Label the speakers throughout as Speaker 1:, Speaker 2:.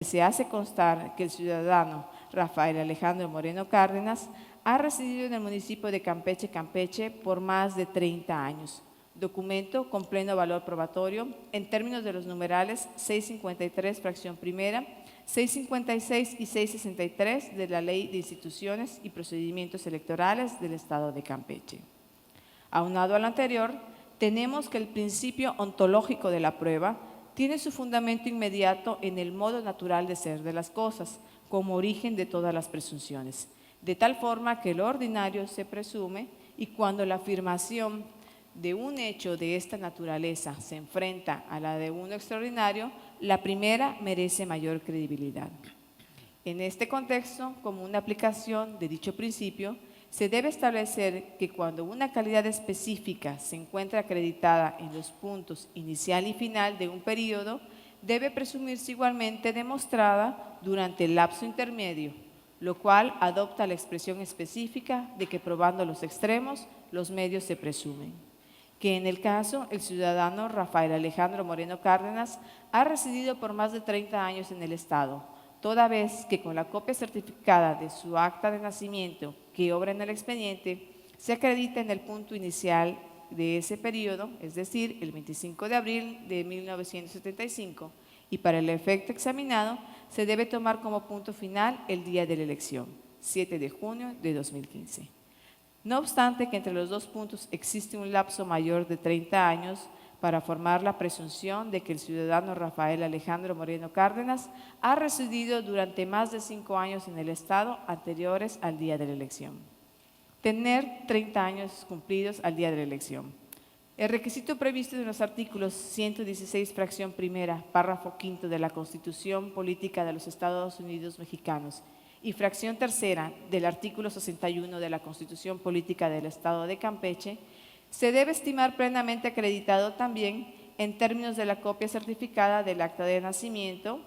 Speaker 1: Se hace constar que el ciudadano Rafael Alejandro Moreno Cárdenas ha residido en el municipio de Campeche, Campeche, por más de 30 años. Documento con pleno valor probatorio en términos de los numerales 653, fracción primera, 656 y 663 de la Ley de Instituciones y Procedimientos Electorales del Estado de Campeche. Aunado a lo anterior, tenemos que el principio ontológico de la prueba tiene su fundamento inmediato en el modo natural de ser de las cosas, como origen de todas las presunciones, de tal forma que lo ordinario se presume y cuando la afirmación de un hecho de esta naturaleza se enfrenta a la de uno extraordinario, la primera merece mayor credibilidad. En este contexto, como una aplicación de dicho principio, se debe establecer que cuando una calidad específica se encuentra acreditada en los puntos inicial y final de un periodo, debe presumirse igualmente demostrada durante el lapso intermedio, lo cual adopta la expresión específica de que probando los extremos, los medios se presumen. Que en el caso, el ciudadano Rafael Alejandro Moreno Cárdenas ha residido por más de 30 años en el Estado, toda vez que con la copia certificada de su acta de nacimiento que obra en el expediente, se acredita en el punto inicial de ese periodo, es decir, el 25 de abril de 1975, y para el efecto examinado se debe tomar como punto final el día de la elección, 7 de junio de 2015. No obstante que entre los dos puntos existe un lapso mayor de 30 años, para formar la presunción de que el ciudadano Rafael Alejandro Moreno Cárdenas ha residido durante más de 5 años en el Estado anteriores al día de la elección. Tener 30 años cumplidos al día de la elección. El requisito previsto en los artículos 116, fracción primera, párrafo quinto de la Constitución Política de los Estados Unidos Mexicanos y fracción tercera del artículo 61 de la Constitución Política del Estado de Campeche, se debe estimar plenamente acreditado también en términos de la copia certificada del acta de nacimiento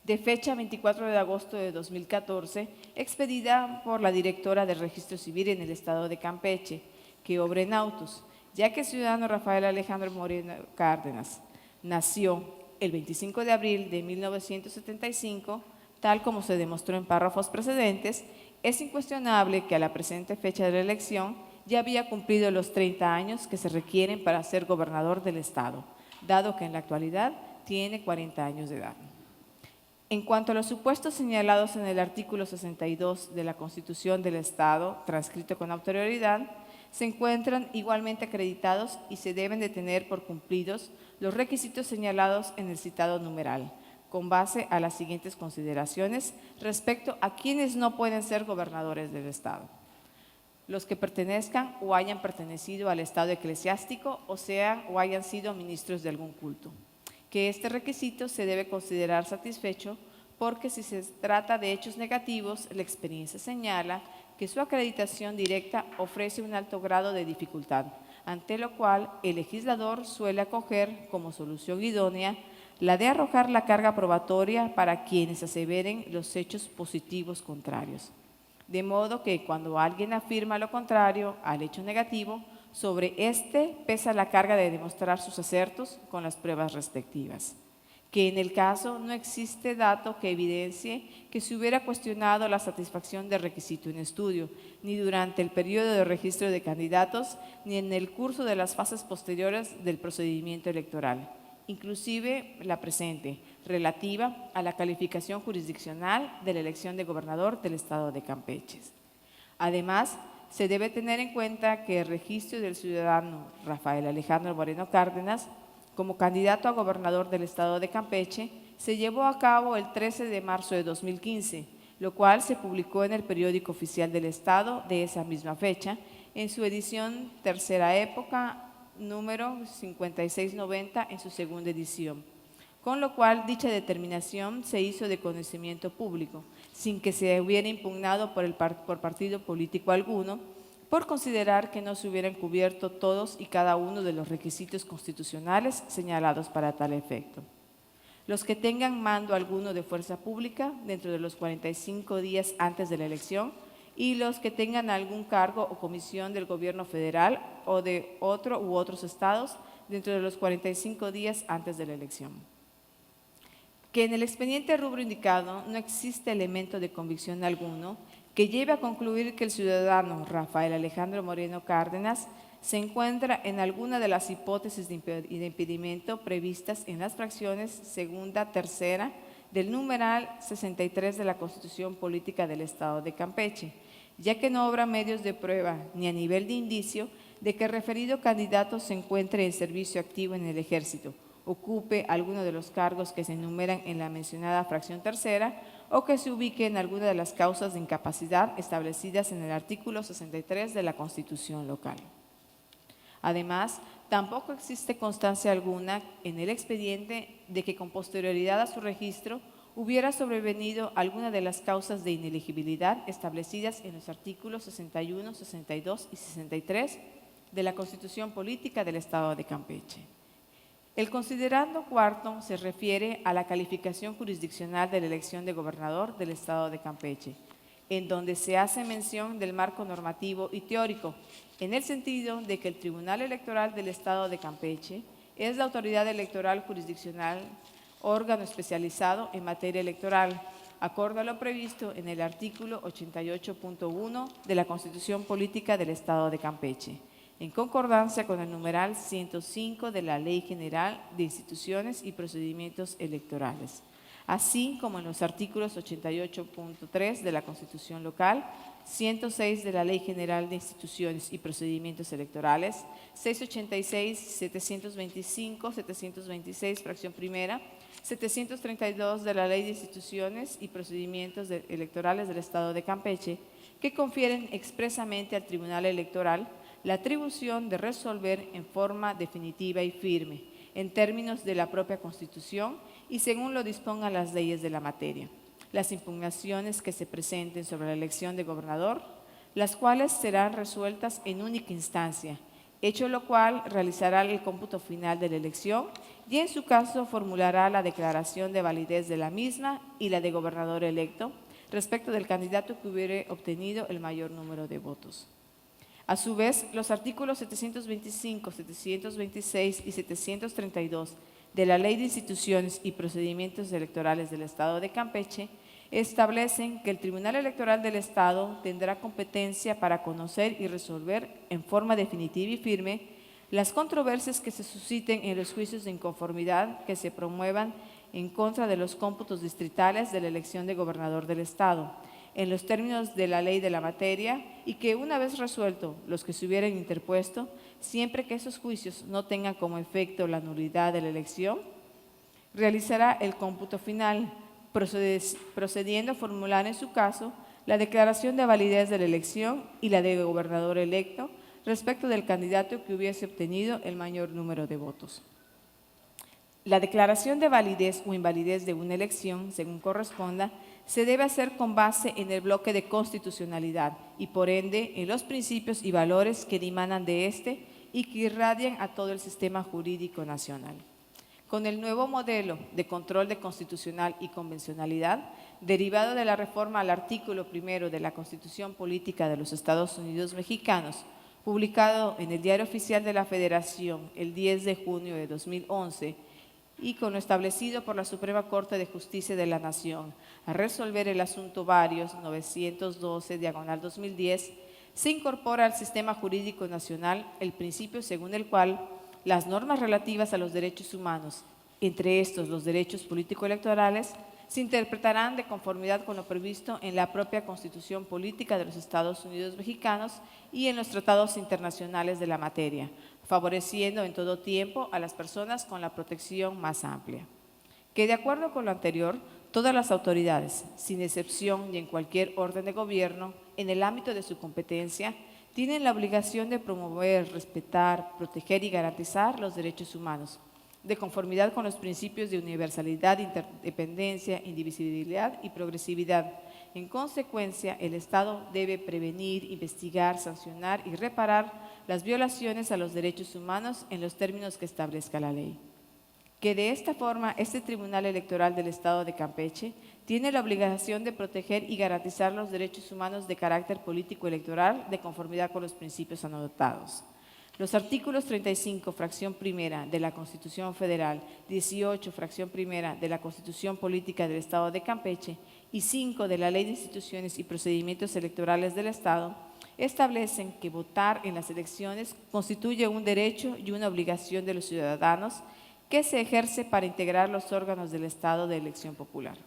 Speaker 1: de fecha 24 de agosto de 2014, expedida por la directora del Registro Civil en el Estado de Campeche, que obra en autos, ya que el ciudadano Rafael Alejandro Moreno Cárdenas nació el 25 de abril de 1975, tal como se demostró en párrafos precedentes, es incuestionable que a la presente fecha de la elección ya había cumplido los 30 años que se requieren para ser gobernador del Estado, dado que en la actualidad tiene 40 años de edad. En cuanto a los supuestos señalados en el artículo 62 de la Constitución del Estado, transcrito con anterioridad, se encuentran igualmente acreditados y se deben de tener por cumplidos los requisitos señalados en el citado numeral, con base a las siguientes consideraciones respecto a quienes no pueden ser gobernadores del Estado: los que pertenezcan o hayan pertenecido al Estado eclesiástico o sean o hayan sido ministros de algún culto, que este requisito se debe considerar satisfecho porque si se trata de hechos negativos, la experiencia señala que su acreditación directa ofrece un alto grado de dificultad, ante lo cual el legislador suele acoger como solución idónea la de arrojar la carga probatoria para quienes aseveren los hechos positivos contrarios. De modo que cuando alguien afirma lo contrario al hecho negativo, sobre este pesa la carga de demostrar sus acertos con las pruebas respectivas. Que en el caso no existe dato que evidencie que se hubiera cuestionado la satisfacción del requisito en estudio, ni durante el periodo de registro de candidatos, ni en el curso de las fases posteriores del procedimiento electoral, inclusive la presente, relativa a la calificación jurisdiccional de la elección de gobernador del Estado de Campeche. Además, se debe tener en cuenta que el registro del ciudadano Rafael Alejandro Moreno Cárdenas como candidato a gobernador del Estado de Campeche se llevó a cabo el 13 de marzo de 2015, lo cual se publicó en el periódico oficial del Estado de esa misma fecha, en su edición tercera época, número 5690 en su segunda edición, con lo cual dicha determinación se hizo de conocimiento público, sin que se hubiera impugnado por partido político alguno, por considerar que no se hubieran cubierto todos y cada uno de los requisitos constitucionales señalados para tal efecto. Los que tengan mando alguno de fuerza pública dentro de los 45 días antes de la elección y los que tengan algún cargo o comisión del gobierno federal o de otro u otros estados dentro de los 45 días antes de la elección. que en el expediente rubro indicado no existe elemento de convicción alguno que lleve a concluir que el ciudadano Rafael Alejandro Moreno Cárdenas se encuentra en alguna de las hipótesis de impedimento previstas en las fracciones segunda, tercera del numeral 63 de la Constitución Política del Estado de Campeche, ya que no obra medios de prueba ni a nivel de indicio de que el referido candidato se encuentre en servicio activo en el Ejército, ocupe alguno de los cargos que se enumeran en la mencionada fracción tercera o que se ubique en alguna de las causas de incapacidad establecidas en el artículo 63 de la Constitución local. Además, tampoco existe constancia alguna en el expediente de que con posterioridad a su registro hubiera sobrevenido alguna de las causas de inelegibilidad establecidas en los artículos 61, 62 y 63 de la Constitución Política del Estado de Campeche. El considerando cuarto se refiere a la calificación jurisdiccional de la elección de gobernador del Estado de Campeche, en donde se hace mención del marco normativo y teórico, en el sentido de que el Tribunal Electoral del Estado de Campeche es la autoridad electoral jurisdiccional, órgano especializado en materia electoral, acorde a lo previsto en el artículo 88.1 de la Constitución Política del Estado de Campeche, en concordancia con el numeral 105 de la Ley General de Instituciones y Procedimientos Electorales, así como en los artículos 88.3 de la Constitución Local, 106 de la Ley General de Instituciones y Procedimientos Electorales, 686, 725, 726, fracción primera, 732 de la Ley de Instituciones y Procedimientos Electorales del Estado de Campeche, que confieren expresamente al Tribunal Electoral la atribución de resolver en forma definitiva y firme, en términos de la propia Constitución y según lo dispongan las leyes de la materia, las impugnaciones que se presenten sobre la elección de gobernador, las cuales serán resueltas en única instancia, hecho lo cual realizará el cómputo final de la elección y en su caso formulará la declaración de validez de la misma y la de gobernador electo respecto del candidato que hubiere obtenido el mayor número de votos. A su vez, los artículos 725, 726 y 732 de la Ley de Instituciones y Procedimientos Electorales del Estado de Campeche establecen que el Tribunal Electoral del Estado tendrá competencia para conocer y resolver en forma definitiva y firme las controversias que se susciten en los juicios de inconformidad que se promuevan en contra de los cómputos distritales de la elección de gobernador del Estado, en los términos de la ley de la materia y que una vez resuelto los que se hubieran interpuesto, siempre que esos juicios no tengan como efecto la nulidad de la elección, realizará el cómputo final, procediendo a formular en su caso la declaración de validez de la elección y la de gobernador electo respecto del candidato que hubiese obtenido el mayor número de votos. La declaración de validez o invalidez de una elección, según corresponda, se debe hacer con base en el bloque de constitucionalidad y por ende en los principios y valores que dimanan de éste y que irradian a todo el sistema jurídico nacional. Con el nuevo modelo de control de constitucional y convencionalidad, derivado de la reforma al artículo 1 de la Constitución Política de los Estados Unidos Mexicanos, publicado en el Diario Oficial de la Federación el 10 de junio de 2011, y con lo establecido por la Suprema Corte de Justicia de la Nación, a resolver el asunto varios 912/2010, se incorpora al sistema jurídico nacional el principio según el cual las normas relativas a los derechos humanos, entre estos los derechos político-electorales, se interpretarán de conformidad con lo previsto en la propia Constitución Política de los Estados Unidos Mexicanos y en los tratados internacionales de la materia, favoreciendo en todo tiempo a las personas con la protección más amplia. Que de acuerdo con lo anterior, todas las autoridades, sin excepción y en cualquier orden de gobierno, en el ámbito de su competencia, tienen la obligación de promover, respetar, proteger y garantizar los derechos humanos, de conformidad con los principios de universalidad, interdependencia, indivisibilidad y progresividad. En consecuencia, el Estado debe prevenir, investigar, sancionar y reparar las violaciones a los derechos humanos en los términos que establezca la ley. Que de esta forma, este Tribunal Electoral del Estado de Campeche tiene la obligación de proteger y garantizar los derechos humanos de carácter político electoral de conformidad con los principios anotados. Los artículos 35, fracción primera de la Constitución Federal, 18, fracción primera de la Constitución Política del Estado de Campeche y 5 de la Ley de Instituciones y Procedimientos Electorales del Estado establecen que votar en las elecciones constituye un derecho y una obligación de los ciudadanos que se ejerce para integrar los órganos del Estado de elección popular.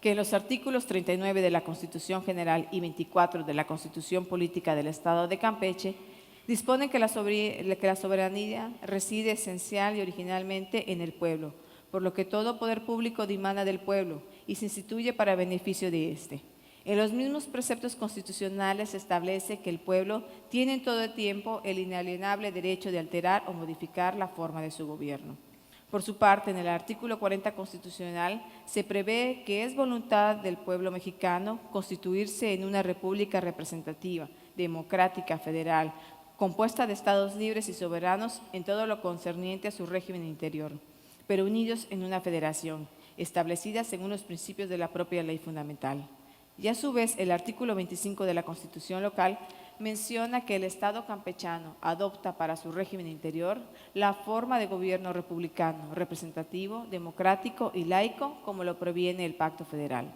Speaker 1: Que en los artículos 39 de la Constitución General y 24 de la Constitución Política del Estado de Campeche disponen que la soberanía reside esencial y originalmente en el pueblo, por lo que todo poder público dimana del pueblo y se instituye para beneficio de éste. En los mismos preceptos constitucionales se establece que el pueblo tiene en todo tiempo el inalienable derecho de alterar o modificar la forma de su gobierno. Por su parte, en el artículo 40 constitucional se prevé que es voluntad del pueblo mexicano constituirse en una república representativa, democrática, federal, compuesta de estados libres y soberanos en todo lo concerniente a su régimen interior, pero unidos en una federación, establecida según los principios de la propia ley fundamental. Y a su vez, el artículo 25 de la Constitución local menciona que el Estado campechano adopta para su régimen interior la forma de gobierno republicano, representativo, democrático y laico, como lo previene el Pacto Federal.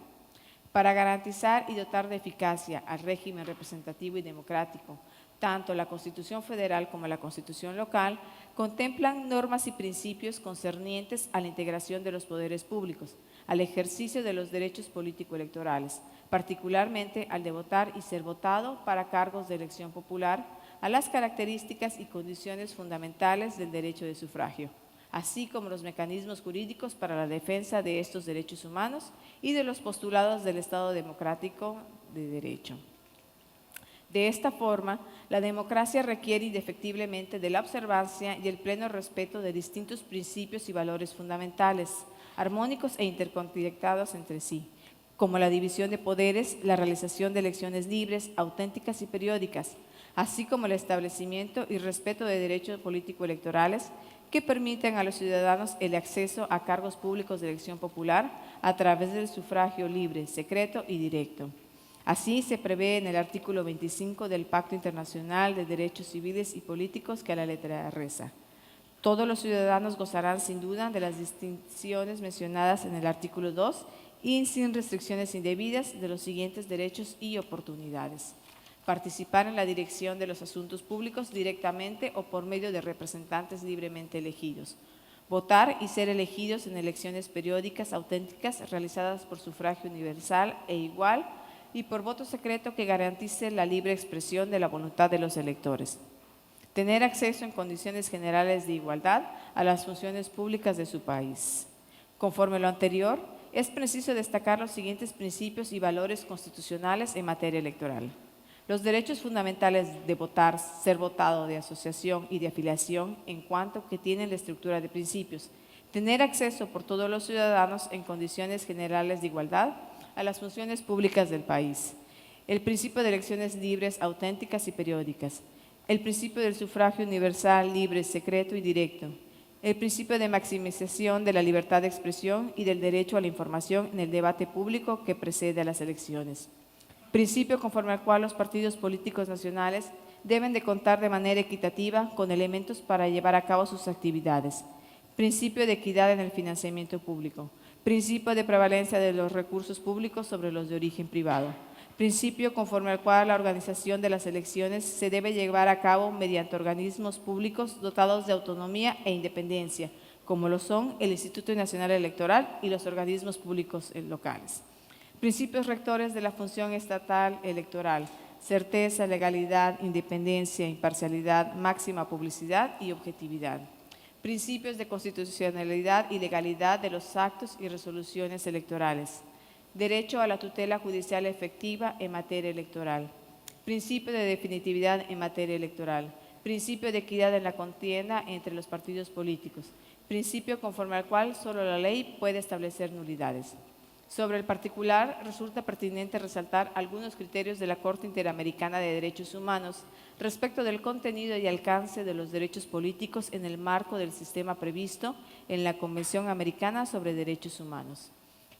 Speaker 1: Para garantizar y dotar de eficacia al régimen representativo y democrático, tanto la Constitución Federal como la Constitución local contemplan normas y principios concernientes a la integración de los poderes públicos, al ejercicio de los derechos político-electorales, particularmente al de votar y ser votado para cargos de elección popular, a las características y condiciones fundamentales del derecho de sufragio, así como los mecanismos jurídicos para la defensa de estos derechos humanos y de los postulados del Estado democrático de derecho. De esta forma, la democracia requiere indefectiblemente de la observancia y el pleno respeto de distintos principios y valores fundamentales, armónicos e interconectados entre sí, como la división de poderes, la realización de elecciones libres, auténticas y periódicas, así como el establecimiento y respeto de derechos político-electorales que permiten a los ciudadanos el acceso a cargos públicos de elección popular a través del sufragio libre, secreto y directo. Así se prevé en el artículo 25 del Pacto Internacional de Derechos Civiles y Políticos, que a la letra reza: todos los ciudadanos gozarán sin duda de las distinciones mencionadas en el artículo 2 y sin restricciones indebidas de los siguientes derechos y oportunidades: participar en la dirección de los asuntos públicos directamente o por medio de representantes libremente elegidos; votar y ser elegidos en elecciones periódicas auténticas realizadas por sufragio universal e igual y por voto secreto que garantice la libre expresión de la voluntad de los electores; tener acceso en condiciones generales de igualdad a las funciones públicas de su país. Conforme a lo anterior, es preciso destacar los siguientes principios y valores constitucionales en materia electoral: los derechos fundamentales de votar, ser votado, de asociación y de afiliación, en cuanto que tienen la estructura de principios; tener acceso por todos los ciudadanos en condiciones generales de igualdad a las funciones públicas del país; el principio de elecciones libres, auténticas y periódicas; el principio del sufragio universal, libre, secreto y directo; el principio de maximización de la libertad de expresión y del derecho a la información en el debate público que precede a las elecciones; principio conforme al cual los partidos políticos nacionales deben de contar de manera equitativa con elementos para llevar a cabo sus actividades; principio de equidad en el financiamiento público; principio de prevalencia de los recursos públicos sobre los de origen privado; principio conforme al cual la organización de las elecciones se debe llevar a cabo mediante organismos públicos dotados de autonomía e independencia, como lo son el Instituto Nacional Electoral y los organismos públicos locales; principios rectores de la función estatal electoral: certeza, legalidad, independencia, imparcialidad, máxima publicidad y objetividad; principios de constitucionalidad y legalidad de los actos y resoluciones electorales; derecho a la tutela judicial efectiva en materia electoral; principio de definitividad en materia electoral; principio de equidad en la contienda entre los partidos políticos; principio conforme al cual solo la ley puede establecer nulidades. Sobre el particular, resulta pertinente resaltar algunos criterios de la Corte Interamericana de Derechos Humanos respecto del contenido y alcance de los derechos políticos en el marco del sistema previsto en la Convención Americana sobre Derechos Humanos.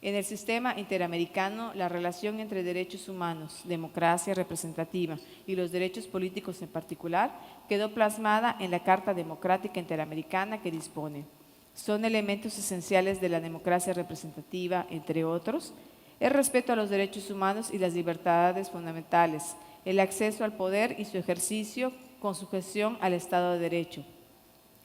Speaker 1: En el sistema interamericano, la relación entre derechos humanos, democracia representativa y los derechos políticos en particular quedó plasmada en la Carta Democrática Interamericana que dispone: son elementos esenciales de la democracia representativa, entre otros, el respeto a los derechos humanos y las libertades fundamentales, el acceso al poder y su ejercicio con sujeción al Estado de Derecho,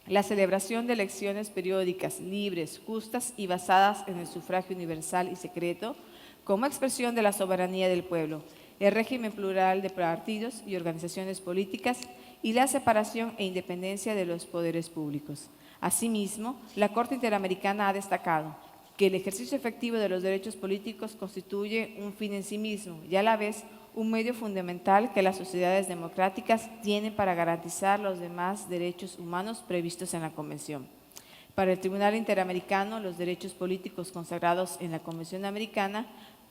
Speaker 1: la celebración de elecciones periódicas, libres, justas y basadas en el sufragio universal y secreto como expresión de la soberanía del pueblo, el régimen plural de partidos y organizaciones políticas y la separación e independencia de los poderes públicos. Asimismo, la Corte Interamericana ha destacado que el ejercicio efectivo de los derechos políticos constituye un fin en sí mismo y a la vez un medio fundamental que las sociedades democráticas tienen para garantizar los demás derechos humanos previstos en la Convención. Para el Tribunal Interamericano, los derechos políticos consagrados en la Convención Americana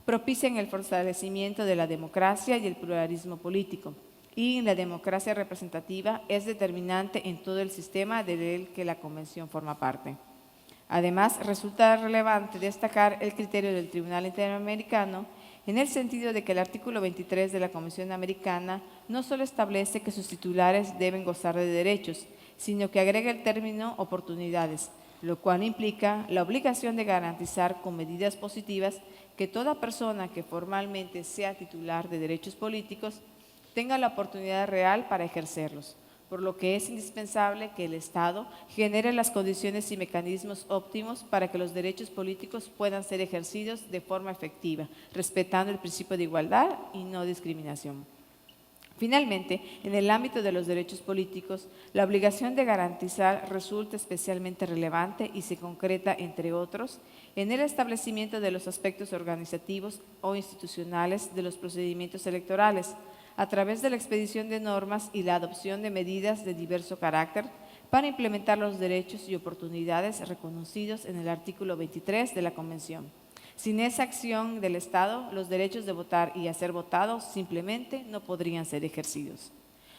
Speaker 1: propician el fortalecimiento de la democracia y el pluralismo político, y la democracia representativa es determinante en todo el sistema del que la Convención forma parte. Además, resulta relevante destacar el criterio del Tribunal Interamericano en el sentido de que el artículo 23 de la Convención Americana no solo establece que sus titulares deben gozar de derechos, sino que agrega el término oportunidades, lo cual implica la obligación de garantizar con medidas positivas que toda persona que formalmente sea titular de derechos políticos tenga la oportunidad real para ejercerlos, por lo que es indispensable que el Estado genere las condiciones y mecanismos óptimos para que los derechos políticos puedan ser ejercidos de forma efectiva, respetando el principio de igualdad y no discriminación. Finalmente, en el ámbito de los derechos políticos, la obligación de garantizar resulta especialmente relevante y se concreta, entre otros, en el establecimiento de los aspectos organizativos o institucionales de los procedimientos electorales, a través de la expedición de normas y la adopción de medidas de diverso carácter para implementar los derechos y oportunidades reconocidos en el artículo 23 de la Convención. Sin esa acción del Estado, los derechos de votar y a ser votados simplemente no podrían ser ejercidos.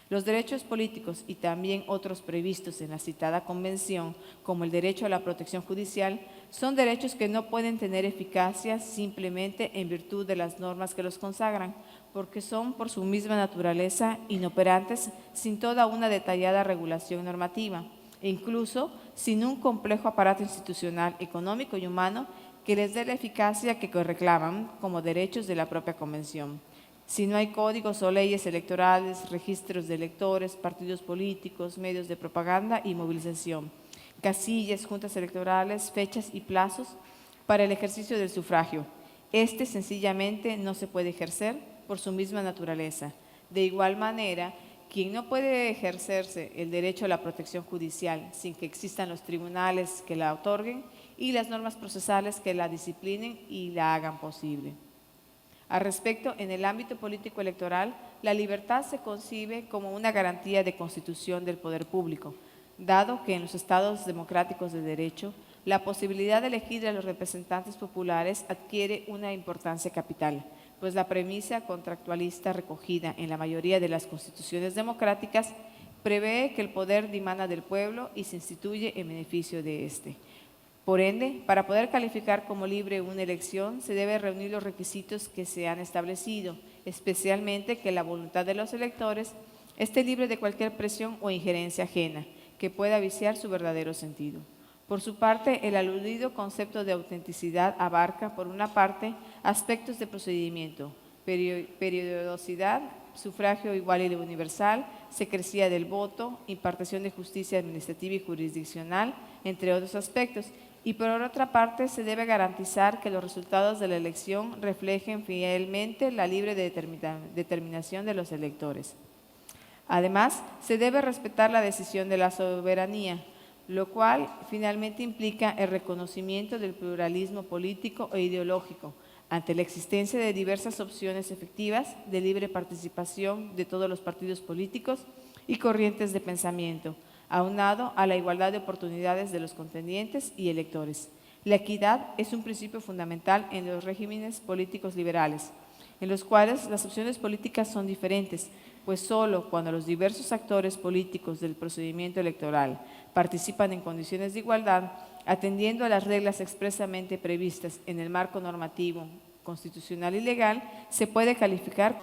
Speaker 1: Los derechos políticos y también otros previstos en la citada Convención, como el derecho a la protección judicial, son derechos que no pueden tener eficacia simplemente en virtud de las normas que los consagran, porque son por su misma naturaleza inoperantes sin toda una detallada regulación normativa, e incluso sin un complejo aparato institucional, económico y humano que les dé la eficacia que reclaman como derechos de la propia Convención. Si no hay códigos o leyes electorales, registros de electores, partidos políticos, medios de propaganda y movilización, casillas, juntas electorales, fechas y plazos para el ejercicio del sufragio, este sencillamente no se puede ejercer por su misma naturaleza. De igual manera, quien no puede ejercerse el derecho a la protección judicial sin que existan los tribunales que la otorguen y las normas procesales que la disciplinen y la hagan posible. Al respecto, en el ámbito político electoral, la libertad se concibe como una garantía de constitución del poder público, dado que en los estados democráticos de derecho, la posibilidad de elegir a los representantes populares adquiere una importancia capital, pues la premisa contractualista recogida en la mayoría de las constituciones democráticas prevé que el poder dimana del pueblo y se instituye en beneficio de éste. Por ende, para poder calificar como libre una elección, se deben reunir los requisitos que se han establecido, especialmente que la voluntad de los electores esté libre de cualquier presión o injerencia ajena que pueda viciar su verdadero sentido. Por su parte, el aludido concepto de autenticidad abarca, por una parte, aspectos de procedimiento, periodicidad, sufragio igual y universal, secrecía del voto, impartición de justicia administrativa y jurisdiccional, entre otros aspectos. Y por otra parte, se debe garantizar que los resultados de la elección reflejen fielmente la libre determinación de los electores. Además, se debe respetar la decisión de la soberanía, lo cual finalmente implica el reconocimiento del pluralismo político e ideológico ante la existencia de diversas opciones efectivas de libre participación de todos los partidos políticos y corrientes de pensamiento, aunado a la igualdad de oportunidades de los contendientes y electores. La equidad es un principio fundamental en los regímenes políticos liberales, en los cuales las opciones políticas son diferentes, pues solo cuando los diversos actores políticos del procedimiento electoral participan en condiciones de igualdad, atendiendo a las reglas expresamente previstas en el marco normativo, constitucional y legal, se puede calificar